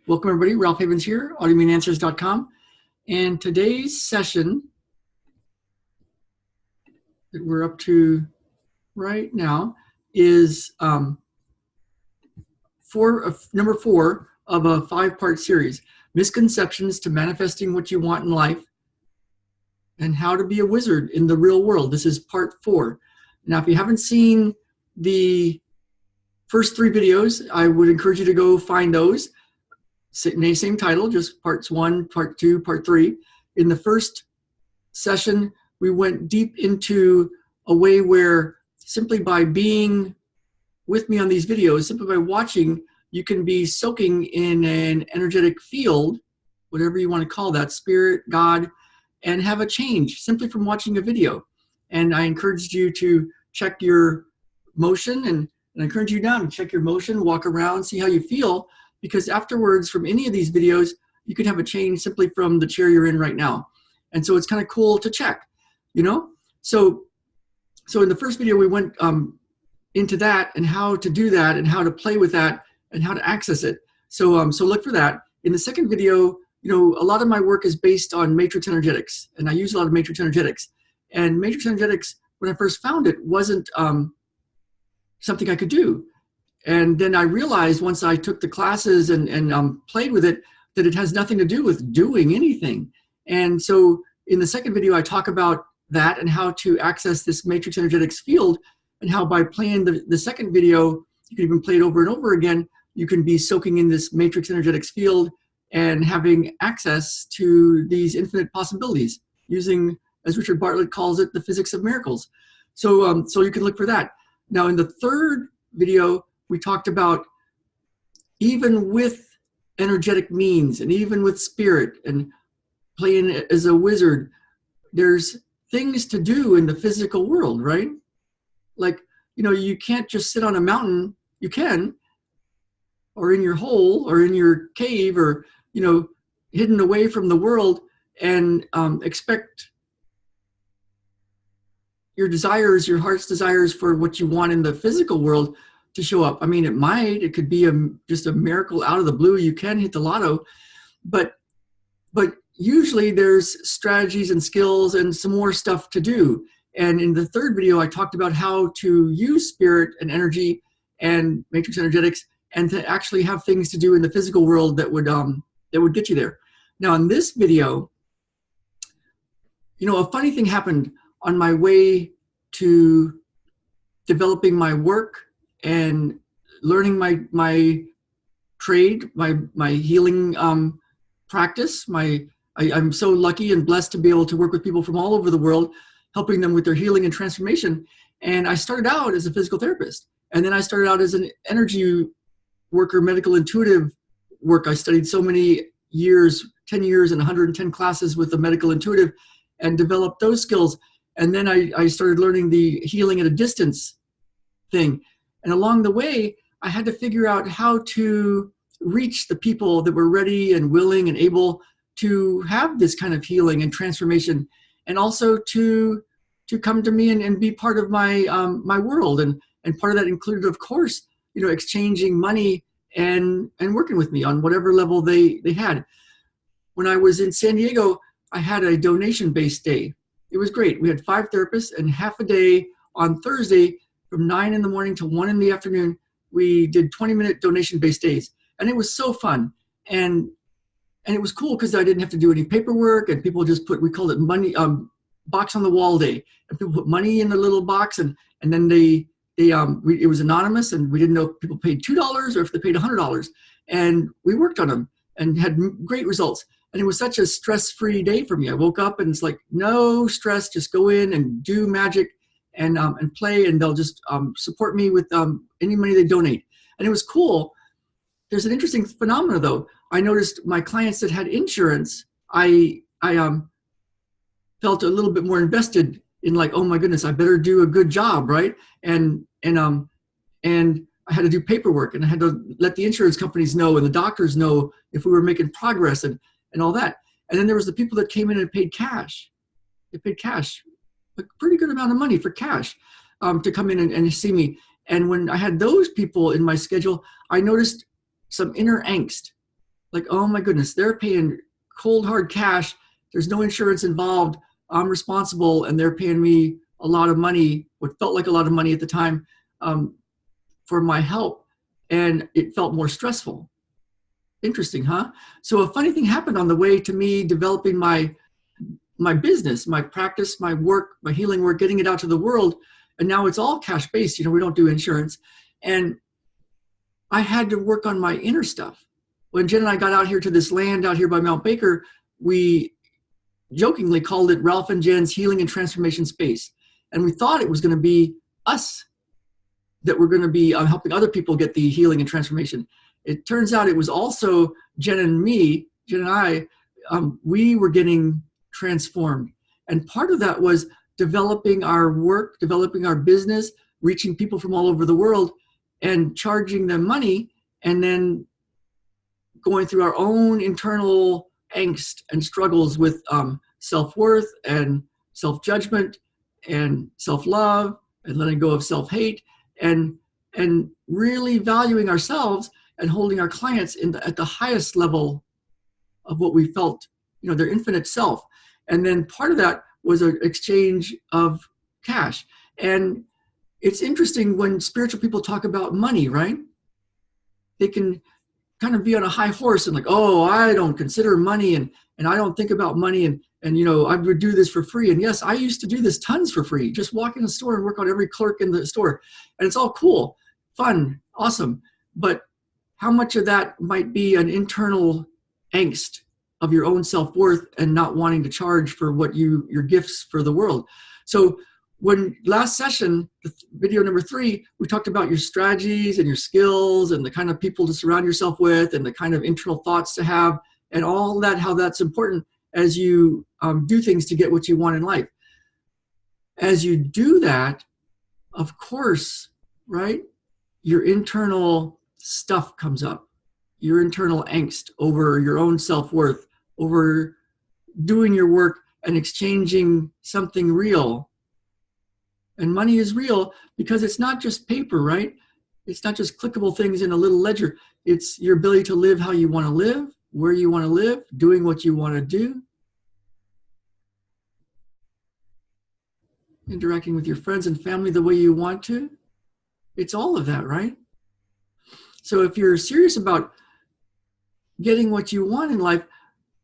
Welcome everybody, Ralph Havens here, autoimmuneanswers.com. And today's session that we're up to right now is number 4 of a 5-part series, Misconceptions to Manifesting What You Want in Life and How to Be a Wizard in the Real World. This is part 4. Now, if you haven't seen the first 3 videos, I would encourage you to go find those. Same title, just parts 1, part 2, part 3. In the first session, we went deep into a way where simply by being with me on these videos, simply by watching, you can be soaking in an energetic field, whatever you want to call that, spirit, God, and have a change simply from watching a video. And I encouraged you to check your motion, and I encourage you now to check your motion, walk around, see how you feel. Because afterwards, from any of these videos, you can have a change simply from the chair you're in right now. And so it's kind of cool to check, you know? So in the first video, we went into that and how to do that and how to play with that and how to access it. So look for that. In the second video, you know, a lot of my work is based on matrix energetics, and I use a lot of matrix energetics. And matrix energetics, when I first found it, wasn't something I could do. And then I realized once I took the classes and played with it, that it has nothing to do with doing anything. And so in the second video, I talk about that and how to access this matrix energetics field, and how by playing the second video, you can even play it over and over again, you can be soaking in this matrix energetics field and having access to these infinite possibilities using, as Richard Bartlett calls it, the physics of miracles. So you can look for that. Now in the third video, we talked about even with energetic means and even with spirit and playing as a wizard, there's things to do in the physical world, right? Like, you know, you can't just sit on a mountain. You can, or in your hole or in your cave or, you know, hidden away from the world and expect your desires, your heart's desires for what you want in the physical world to show up. I mean, it could be just a miracle out of the blue. You can hit the lotto, but usually there's strategies and skills and some more stuff to do. And in the third video, I talked about how to use spirit and energy and matrix energetics and to actually have things to do in the physical world that would get you there. Now in this video, you know, a funny thing happened on my way to developing my work and learning my trade, my healing practice. I'm so lucky and blessed to be able to work with people from all over the world, helping them with their healing and transformation. And I started out as a physical therapist. And then I started out as an energy worker, medical intuitive work. I studied so many years, 10 years and 110 classes with the medical intuitive and developed those skills. And then I started learning the healing at a distance thing. And along the way, I had to figure out how to reach the people that were ready and willing and able to have this kind of healing and transformation, and also to come to me and be part of my my world. And part of that included, of course, you know, exchanging money and working with me on whatever level they had. When I was in San Diego, I had a donation-based day. It was great. We had 5 therapists, and half a day on Thursday from 9 in the morning to 1 in the afternoon, we did 20-minute donation-based days. And it was so fun. And it was cool because I didn't have to do any paperwork, and people just we called it money, box on the wall day. And people put money in the little box, and then it was anonymous, and we didn't know if people paid $2 or if they paid $100. And we worked on them and had great results. And it was such a stress-free day for me. I woke up and it's like, no stress, just go in and do magic and play, and they'll just support me with any money they donate. And it was cool. There's an interesting phenomenon though. I noticed my clients that had insurance, I felt a little bit more invested in, like, oh my goodness, I better do a good job, right? And I had to do paperwork, and I had to let the insurance companies know and the doctors know if we were making progress and all that. And then there was the people that came in and paid cash. They paid cash, a pretty good amount of money for cash to come in and see me. And when I had those people in my schedule, I noticed some inner angst. like, oh my goodness, they're paying cold hard cash. There's no insurance involved. I'm responsible, and they're paying me a lot of money, what felt like a lot of money at the time, for my help, and it felt more stressful. Interesting, huh? So a funny thing happened on the way to me developing my business, my practice, my work, my healing work, getting it out to the world, and now it's all cash based. We don't do insurance, and I had to work on my inner stuff. When Jen and I got out here to this land out here by Mount Baker, we jokingly called it Ralph and Jen's Healing and Transformation Space. And we thought it was going to be us that were going to be helping other people get the healing and transformation. It turns out it was also Jen and I, we were getting transformed. And part of that was developing our work, developing our business, reaching people from all over the world and charging them money, and then going through our own internal angst and struggles with self-worth and self-judgment and self-love and letting go of self-hate and really valuing ourselves and holding our clients at the highest level of what we felt, their infinite self. And then part of that was an exchange of cash. And it's interesting when spiritual people talk about money, right? They can kind of be on a high horse and like, oh, I don't consider money and I don't think about money and I would do this for free. And yes, I used to do this tons for free. Just walk in the store and work on every clerk in the store. And it's all cool, fun, awesome. But how much of that might be an internal angst of your own self-worth and not wanting to charge for what your gifts for the world? So when last session, video number 3, we talked about your strategies and your skills and the kind of people to surround yourself with and the kind of internal thoughts to have and all that, how that's important as you do things to get what you want in life. As you do that, of course, right, your internal stuff comes up, your internal angst over your own self-worth, over doing your work and exchanging something real. And money is real because it's not just paper, right? It's not just clickable things in a little ledger. It's your ability to live how you want to live, where you want to live, doing what you want to do, interacting with your friends and family the way you want to. It's all of that, right? So if you're serious about getting what you want in life,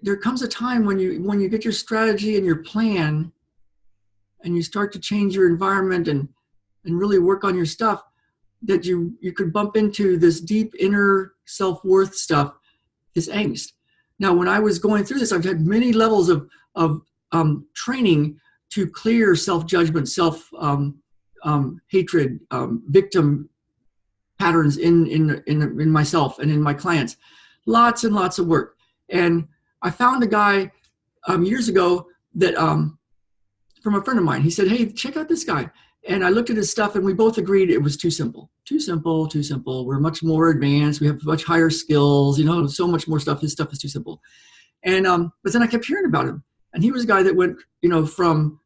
there comes a time when you get your strategy and your plan and you start to change your environment and really work on your stuff, that you could bump into this deep inner self-worth stuff, this angst. Now, when I was going through this, I've had many levels of training to clear self-judgment, hatred, victim patterns in myself and in my clients. Lots and lots of work. And I found a guy years ago that from a friend of mine. He said, hey, check out this guy. And I looked at his stuff and we both agreed it was too simple. Too simple, too simple. We're much more advanced. We have much higher skills, so much more stuff. His stuff is too simple. And but then I kept hearing about him. And he was a guy that went, from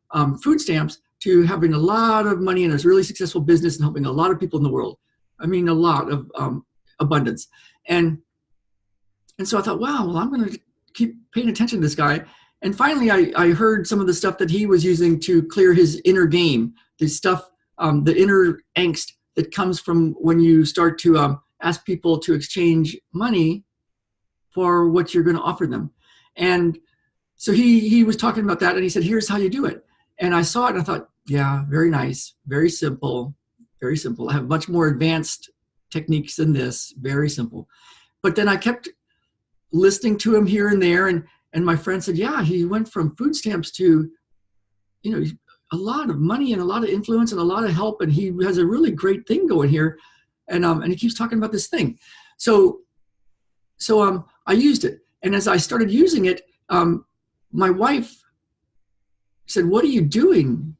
food stamps to having a lot of money and a really successful business and helping a lot of people in the world. I mean, a lot of abundance. And so I thought, wow, well, I'm going to keep paying attention to this guy. And finally, I heard some of the stuff that he was using to clear his inner game, the stuff, the inner angst that comes from when you start to ask people to exchange money for what you're going to offer them. And so he was talking about that, and he said, here's how you do it. And I saw it, and I thought, yeah, very nice, very simple, very simple. I have much more advanced techniques than this, very simple. But then I kept listening to him here and there, and my friend said, yeah, he went from food stamps to, a lot of money and a lot of influence and a lot of help. And he has a really great thing going here. And he keeps talking about this thing. So I used it. And as I started using it, my wife said, what are you doing?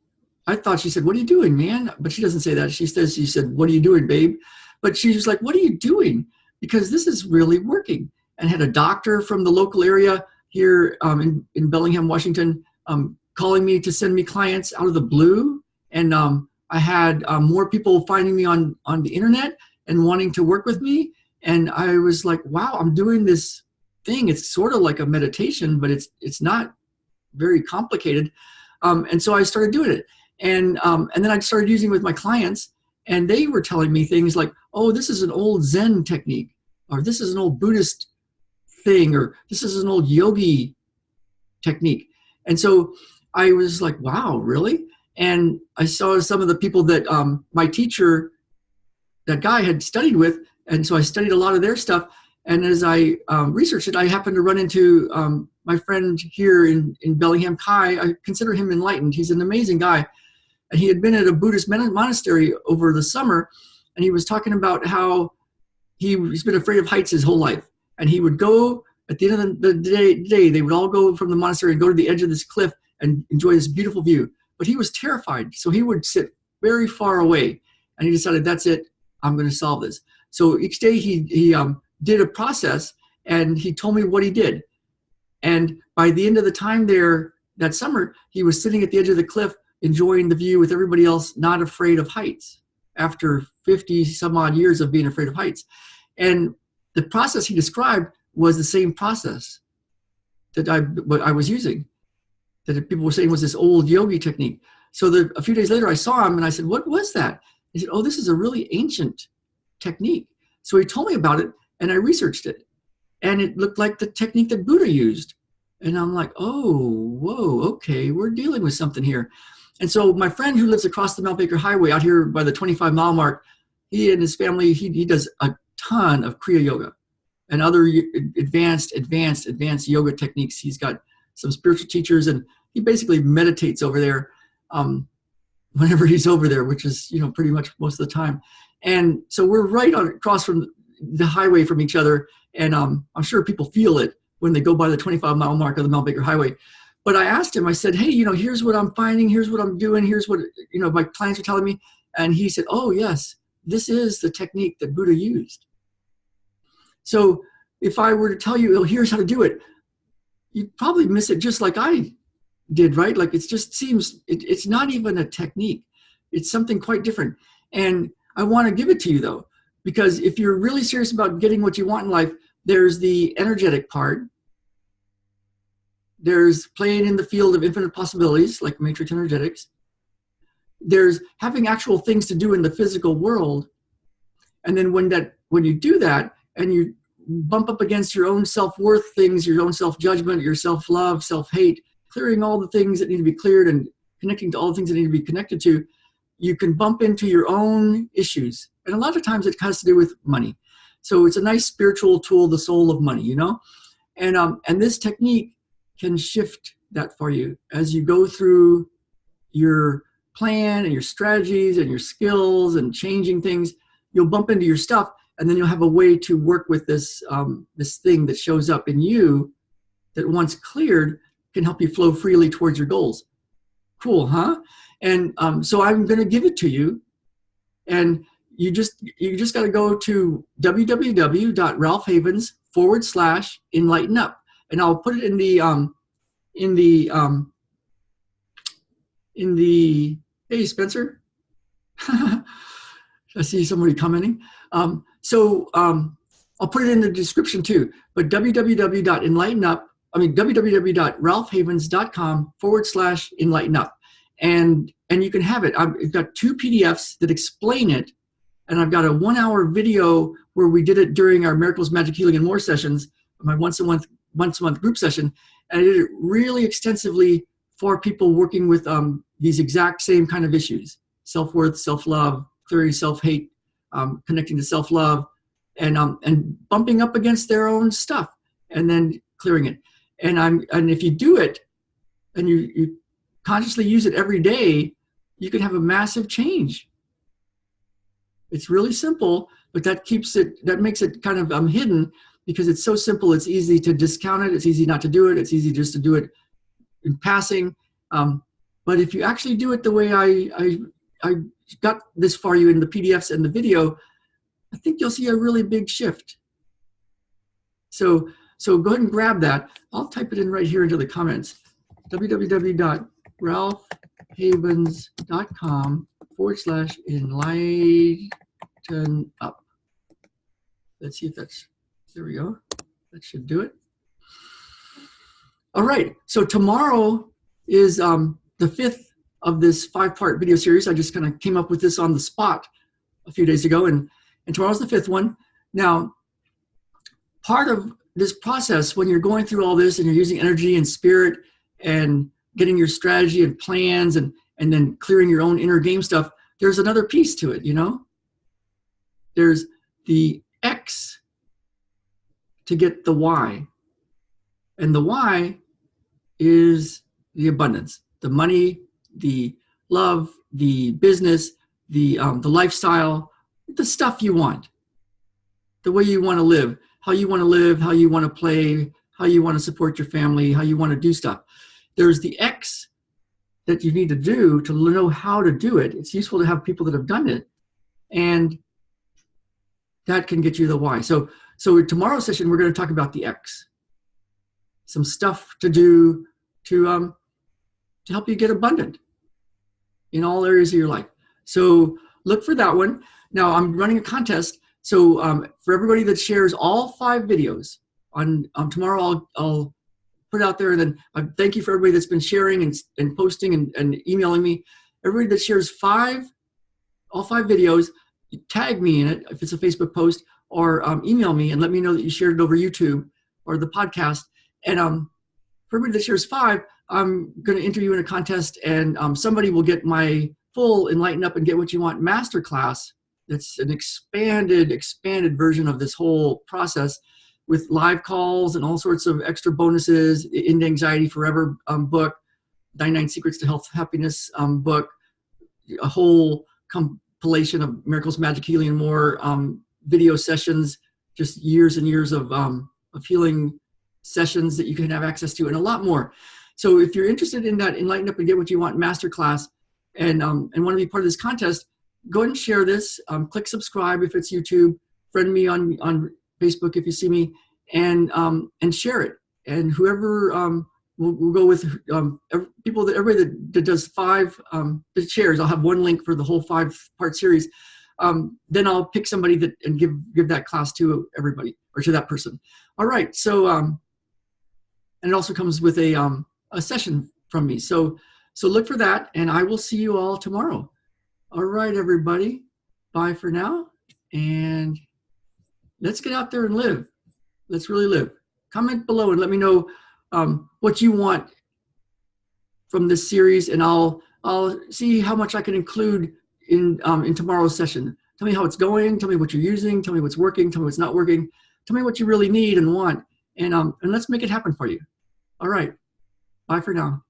I thought she said, what are you doing, man? But she doesn't say that. She said, what are you doing, babe? But she was like, what are you doing? Because this is really working. And had a doctor from the local area here in Bellingham, Washington, calling me to send me clients out of the blue. And I had more people finding me on the internet and wanting to work with me. And I was like, wow, I'm doing this thing. It's sort of like a meditation, but it's not very complicated. And so I started doing it. And then I started using it with my clients, and they were telling me things like, oh, this is an old Zen technique, or this is an old Buddhist thing, or this is an old yogi technique. And so I was like, wow, really? And I saw some of the people that my teacher, that guy, had studied with. And so I studied a lot of their stuff. And as I researched it, I happened to run into my friend here in Bellingham, Kai. I consider him enlightened. He's an amazing guy. And he had been at a Buddhist monastery over the summer. And he was talking about how he's been afraid of heights his whole life. And he would go, at the end of the day, they would all go from the monastery and go to the edge of this cliff and enjoy this beautiful view. But he was terrified. So he would sit very far away. And he decided, that's it, I'm going to solve this. So each day he did a process, and he told me what he did. And by the end of the time there that summer, he was sitting at the edge of the cliff, enjoying the view with everybody else, not afraid of heights, after 50 some odd years of being afraid of heights. And the process he described was the same process that I was using, that people were saying was this old yogi technique. So a few days later, I saw him and I said, what was that? He said, oh, this is a really ancient technique. So he told me about it, and I researched it, and it looked like the technique that Buddha used. And I'm like, oh, whoa, okay, we're dealing with something here. And so my friend who lives across the Mount Baker Highway out here by the 25-mile mark, he and his family, he does a ton of Kriya Yoga and other advanced yoga techniques. He's got some spiritual teachers, and he basically meditates over there whenever he's over there, which is, pretty much most of the time. And so we're right across from the highway from each other, and I'm sure people feel it when they go by the 25-mile mark of the Mount Baker Highway. But I asked him, I said, hey, here's what I'm finding, here's what I'm doing, here's what, my clients are telling me. And he said, oh, yes, this is the technique that Buddha used. So if I were to tell you, oh, here's how to do it, you'd probably miss it just like I did, right? Like it just seems, it's not even a technique. It's something quite different. And I want to give it to you, though, because if you're really serious about getting what you want in life, there's the energetic part. There's playing in the field of infinite possibilities, like matrix energetics. There's having actual things to do in the physical world. And then when you do that and you bump up against your own self-worth things, your own self-judgment, your self-love, self-hate, clearing all the things that need to be cleared and connecting to all the things that need to be connected to, you can bump into your own issues. And a lot of times it has to do with money. So it's a nice spiritual tool, the soul of money, And this technique can shift that for you as you go through your plan and your strategies and your skills and changing things. You'll bump into your stuff, and then you'll have a way to work with this thing that shows up in you that, once cleared, can help you flow freely towards your goals. Cool, huh? And so I'm going to give it to you, and you just got to go to www.ralphhavens.com/enlighten up, and I'll put it in the hey, Spencer. I see somebody commenting. I'll put it in the description too. But www.ralphhavens.com/enlighten up. And you can have it. I've got 2 PDFs that explain it. And I've got a 1-hour video where we did it during our Miracles, Magic, Healing, and More sessions, my once a month group session. And I did it really extensively for people working with these exact same kind of issues: self-worth, self-love, clearing self-hate, connecting to self-love, and bumping up against their own stuff and then clearing it. And if you do it and you consciously use it every day, you can have a massive change. It's really simple, but that makes it kind of hidden, because it's so simple. It's easy to discount it. It's easy not to do it. It's easy just to do it in passing. But if you actually do it the way I got this for you in the PDFs and the video, I think you'll see a really big shift. So go ahead and grab that. I'll type it in right here into the comments. www.ralphhavens.com/enlighten up. Let's see if there we go. That should do it. All right. So tomorrow is the fifth of this 5-part video series. I just kind of came up with this on the spot a few days ago, and tomorrow's the fifth one. Now, part of this process, when you're going through all this and you're using energy and spirit and getting your strategy and plans and then clearing your own inner game stuff, there's another piece to it, you know? There's the X to get the Y. And the Y is the abundance, the money, the love, the business, the lifestyle, the stuff you want, the way you want to live, how you want to live, how you want to play, how you want to support your family, how you want to do stuff. There's the X that you need to do to know how to do it. It's useful to have people that have done it, and that can get you the Y. So in tomorrow's session, we're going to talk about the X, some stuff to do to help you get abundant in all areas of your life. So look for that one. Now I'm running a contest. So for everybody that shares all 5 videos on tomorrow, I'll put it out there. And then thank you for everybody that's been sharing and posting and emailing me. Everybody that shares all 5 videos, tag me in it if it's a Facebook post, or email me and let me know that you shared it over YouTube or the podcast. And for everybody that shares 5, I'm going to enter you in a contest, and somebody will get my full Enlighten Up and Get What You Want masterclass. That's an expanded version of this whole process, with live calls and all sorts of extra bonuses. End Anxiety Forever book, 99 Secrets to Health Happiness book, a whole compilation of Miracles, Magic, Healing, and more video sessions, just years and years of healing sessions that you can have access to, and a lot more. So if you're interested in that Enlighten Up and Get What You Want masterclass, and want to be part of this contest, go ahead and share this. Click subscribe if it's YouTube. Friend me on Facebook if you see me, and share it. And whoever we'll go with everybody that does 5 that shares. I'll have one link for the whole 5-part series. Then I'll pick somebody and give that class to everybody, or to that person. All right. So and it also comes with a session from me. So look for that, and I will see you all tomorrow. All right, everybody. Bye for now, and let's get out there and live. Let's really live. Comment below and let me know what you want from this series, and I'll see how much I can include in tomorrow's session. Tell me how it's going. Tell me what you're using. Tell me what's working. Tell me what's not working. Tell me what you really need and want, and let's make it happen for you. All right. Bye for now.